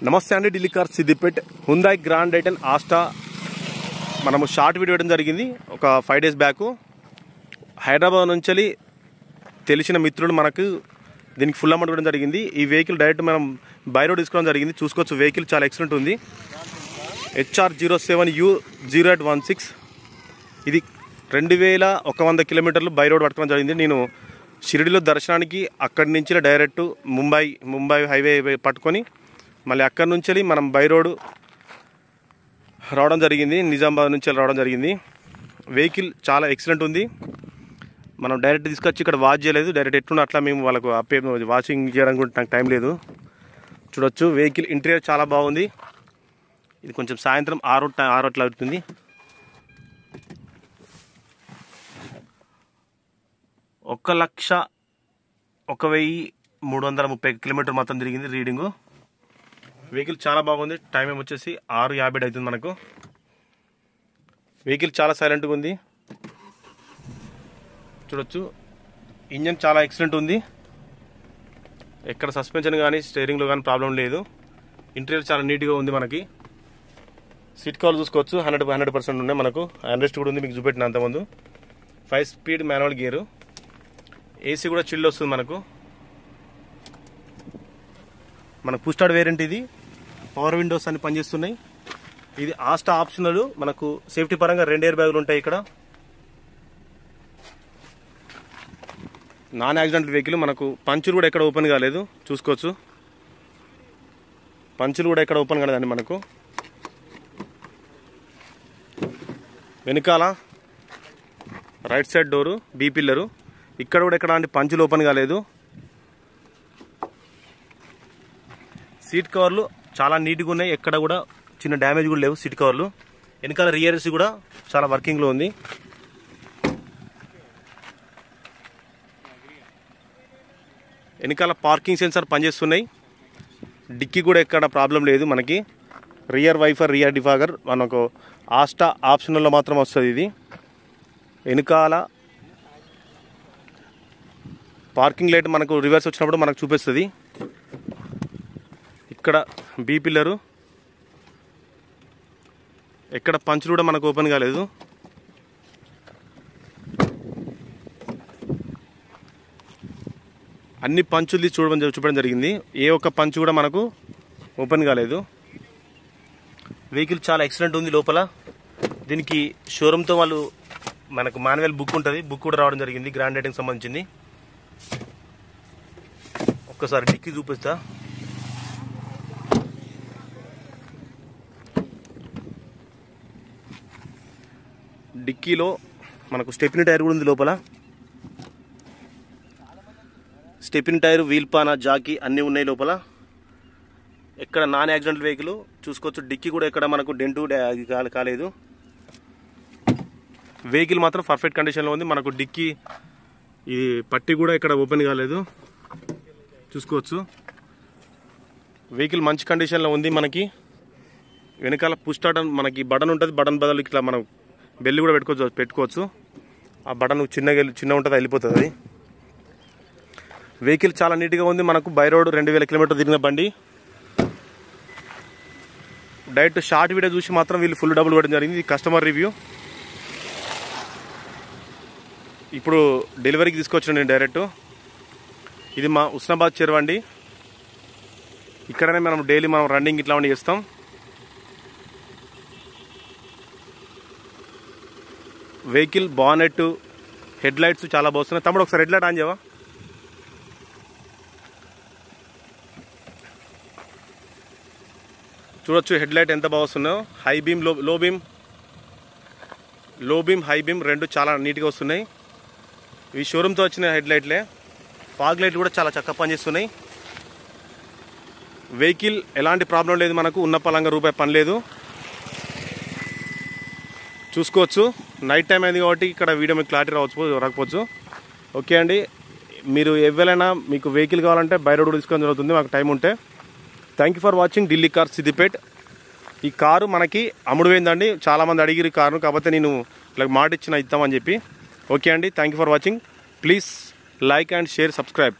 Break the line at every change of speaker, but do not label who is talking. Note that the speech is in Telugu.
నమస్తే అండి, Delhi car Siddipet Hyundai grand i ten asta మనము షార్ట్ వీడియో వేయడం జరిగింది ఒక 5 days బ్యాక్. హైదరాబాద్ నుంచి తెలిసిన మిత్రులు మనకు దీనికి ఫుల్ అమౌంట్ ఇవ్వడం జరిగింది. ఈ వెహికల్ డైరెక్ట్ మనం బై రోడ్ తీసుకోవడం జరిగింది. చూసుకోవచ్చు, వెహికల్ చాలా ఎక్సలెంట్ ఉంది. HR07U0816 ఇది 2100 కిలోమీటర్లు బై రోడ్ పట్టుకోవడం జరిగింది. నేను షిరిడిలో దర్శనానికి అక్కడి నుంచి డైరెక్ట్ ముంబై హైవే పట్టుకొని మళ్ళీ అక్కడి నుంచి మనం బై రోడ్ రావడం జరిగింది. నిజామాబాద్ నుంచి రావడం జరిగింది. వెహికల్ చాలా ఎక్సలెంట్ ఉంది. మనం డైరెక్ట్ తీసుకొచ్చి ఇక్కడ వాచ్ చేయలేదు, డైరెక్ట్ ఎట్లున్నా అట్లా మేము వాళ్ళకు వాషింగ్ చేయడానికి కూడా నాకు టైం లేదు. చూడొచ్చు, వెహికల్ ఇంటీరియర్ చాలా బాగుంది. ఇది కొంచెం సాయంత్రం 6 అట్లా అవుతుంది. ఒక 1,01,330 కిలోమీటర్ మొత్తం తిరిగింది రీడింగు. వెహికల్ చాలా బాగుంది. టైం వచ్చేసి 6:50 అవుతుంది మనకు. వెహికల్ చాలా సైలెంట్గా ఉంది. చూడొచ్చు, ఇంజన్ చాలా ఎక్సలెంట్ ఉంది. ఎక్కడ సస్పెన్షన్ కానీ స్టీరింగ్లో కానీ ప్రాబ్లం లేదు. ఇంటీరియర్ చాలా నీట్గా ఉంది. మనకి సీట్ కవర్ చూసుకోవచ్చు, 100% ఉన్నాయి. మనకు హ్యాండ్రెస్ట్ కూడా ఉంది, మీకు చూపెట్టిన అంతకుముందు. 5 స్పీడ్ మాన్యువల్ గేరు. ఏసీ కూడా చిల్డ్ వస్తుంది మనకు. పుష్ స్టార్ట్ వేరియంట్ ఇది. పవర్ విండోస్ అన్ని పనిచేస్తున్నాయి. ఇది ఆస్టా ఆప్షనల్. మనకు సేఫ్టీ పరంగా 2 ఎయిర్ బ్యాగులు ఉంటాయి ఇక్కడ. Non accidental vehicle. మనకు పంచులు కూడా ఎక్కడ ఓపెన్ కాలేదు, చూసుకోవచ్చు. పంచులు కూడా ఎక్కడ ఓపెన్ కాలేదండి మనకు. వెనకాల right side door, B pillar. ఇక్కడ కూడా ఎక్కడ అంటే పంచులు ఓపెన్ కాలేదు. సీట్ కవర్లు చాలా నీట్గా ఉన్నాయి. ఎక్కడ కూడా చిన్న డ్యామేజ్ కూడా లేవు సీట్ కవర్లు. వెనకాల రియర్ ఏసీ కూడా చాలా వర్కింగ్లో ఉంది. వెనకాల పార్కింగ్ సెన్సార్ పనిచేస్తున్నాయి. డిక్కీ కూడా ఎక్కడ ప్రాబ్లం లేదు మనకి. రియర్ వైఫర్, రియర్ డిఫాగర్ మనకు ఆస్టా ఆప్షనల్లో మాత్రం వస్తుంది ఇది. వెనకాల పార్కింగ్ లైట్ మనకు రివర్స్ వచ్చినప్పుడు మనకు చూపిస్తుంది. ఇక్కడ బీ పిల్లరు. ఎక్కడ పంచులు కూడా మనకు ఓపెన్ కాలేదు. అన్ని పంచులు చూపడం జరిగింది. ఏ ఒక్క పంచు కూడా మనకు ఓపెన్ కాలేదు. వెహికల్ చాలా ఎక్సలెంట్ ఉంది. లోపల దీనికి షోరూమ్తో వాళ్ళు మనకు మాన్యువల్ బుక్ ఉంటుంది, బుక్ కూడా రావడం జరిగింది గ్రాండ్ ఐటెన్కి సంబంధించింది. ఒక్కసారి డిక్కీ చూపిస్తా. డిక్కీలో మనకు స్టెప్నీ టైర్ కూడా ఉంది. లోపల స్టెప్నీ టైర్, వీల్ పాన, జాకీ అన్నీ ఉన్నాయి లోపల. ఎక్కడ నాన్ యాక్సిడెంటల్ వెహికల్ చూసుకోవచ్చు. డిక్కీ కూడా ఎక్కడ మనకు డెంటు కాలేదు. వెహికల్ మాత్రం పర్ఫెక్ట్ కండిషన్లో ఉంది. మనకు డిక్కీ ఈ పట్టి కూడా ఇక్కడ ఓపెన్ కాలేదు, చూసుకోవచ్చు. వెహికల్ మంచి కండిషన్లో ఉంది. మనకి వెనకాల పుష్ స్టార్ట్ మనకి బటన్ ఉంటుంది. బటన్ బదులు ఇట్లా మనం బెల్ కూడా పెట్టుకోవచ్చు. ఆ బటన్ చిన్న ఉంటుంది, వెళ్ళిపోతుంది అది. వెహికల్ చాలా నీట్గా ఉంది. మనకు బై రోడ్ 2000 కిలోమీటర్ తిరిగిన బండి. డైరెక్ట్ షార్ట్ వీడియో చూసి మాత్రం వీళ్ళు ఫుల్ డబ్బులు కొట్టడం జరిగింది. ఇది కస్టమర్ రివ్యూ. ఇప్పుడు డెలివరీకి తీసుకొచ్చాను నేను డైరెక్ట్. ఇది మా ఉస్నాబాద్ చెరువండి. ఇక్కడనే మనం డైలీ రన్నింగ్ ఇట్లా చేస్తాం. వెహికల్ బానెట్, హెడ్ లైట్స్ చాలా బాగున్నాయి. తమ్ముడు ఒకసారి హెడ్ లైట్ ఆన్ చేయవా? చూడొచ్చు హెడ్ లైట్ ఎంత బాగా వస్తున్నాయో. హై బీమ్, లో బీమ్, హై బీమ్ రెండు చాలా నీట్గా వస్తున్నాయి. ఇవి షోరూమ్తో వచ్చిన హెడ్ లైట్లే. ఫాగ్ లైట్లు కూడా చాలా చక్కగా పనిచేస్తున్నాయి. వెహికల్ ఎలాంటి ప్రాబ్లం లేదు. మనకు ఉన్న పలంగా రూపాయి పని లేదు. చూసుకోవచ్చు. నైట్ టైం అయింది కాబట్టి ఇక్కడ వీడియో మీకు క్లారిటీ రాకపోవచ్చు. ఓకే అండి, మీరు ఎవరైనా మీకు వెహికల్ కావాలంటే బై రోడ్ తీసుకోవడం జరుగుతుంది మాకు టైం ఉంటే. Thank you for watching Delhi car Siddipet. ఈ కారు మనకి అమ్ముడుపోయిందండి. చాలామంది అడిగిరు ఈ కారును, కాకపోతే నేను ఇలా మాట ఇచ్చిన ఇద్దామని చెప్పి. ఓకే అండి, thank you for watching. Please like and share, subscribe.